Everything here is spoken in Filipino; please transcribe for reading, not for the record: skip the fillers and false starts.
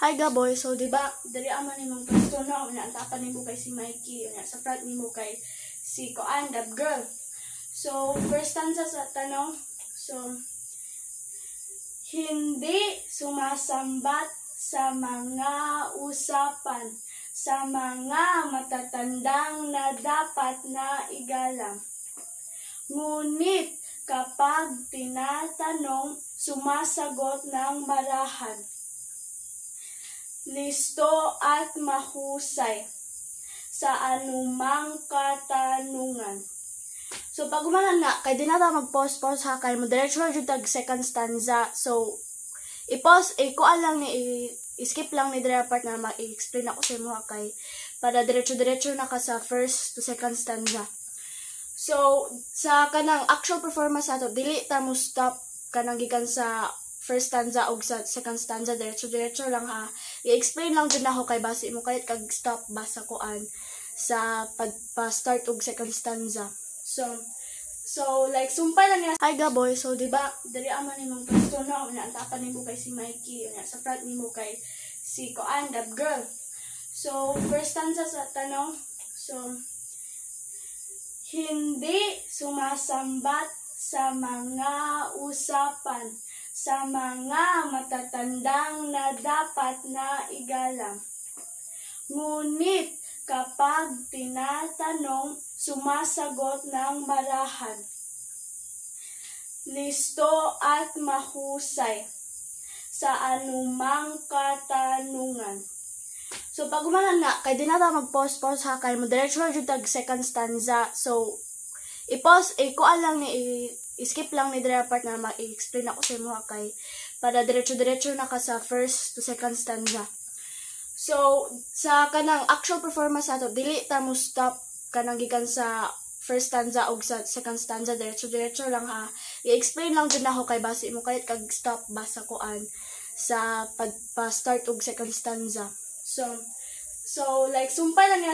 Hi gaboy, so diba, dali aman nimong pwesto na, ang tapan nimo kay si Mikey, sa front nimo kay si Koan, that girl. So, first stanza sa tanong, so, hindi sumasambat sa mga usapan, sa mga matatandang na dapat na igalang. Ngunit kapag tinatanong, sumasagot ng marahan. Listo at mahusay sa anumang katanungan. So, pag umahan na, kay di na ta mag-pause ha, kay mo diretso yung tag second stanza. So, i-pause, kuan lang ni, i-skip lang ni dire part na ma-explain ako sa imo kay para diretso na ka sa first to second stanza. So, sa kanang actual performance ato, dili ta mo stop kanang gikan sa first stanza o sa second stanza, diretso lang ha. I-explain lang din ako kay base mo kahit kag stop basa koan sa pagpa-start og second stanza. So like sumpay lang niya. Hi gaboy, so diba dali aman nimong pwesto na, ang tapan nimo kay si Mikey, sa front nimo kay si Koan, that girl. So first stanza sa tanong, so hindi sumasambat sa mga usapan, sa mga matatandang na dapat na igalang. Ngunit kapag tinatanong, sumasagot ng marahan. Listo at mahusay sa anumang katanungan. So, pag umahan na, kay di na ta mag-pause ha, kay mo diretso yung tag second stanza. So, i-pause, kuan lang ni, i-skip lang ni dire part na ma-explain ako sa imo kay para diretso na ka sa first to second stanza. So, sa kanang actual performance ato, dili ta mo stop kanang gikan sa first stanza o sa second stanza, diretso lang ha. I-explain lang din ako kay base mo kahit kag stop basa koan sa pagpa-start og second stanza. So like sumpay lang niya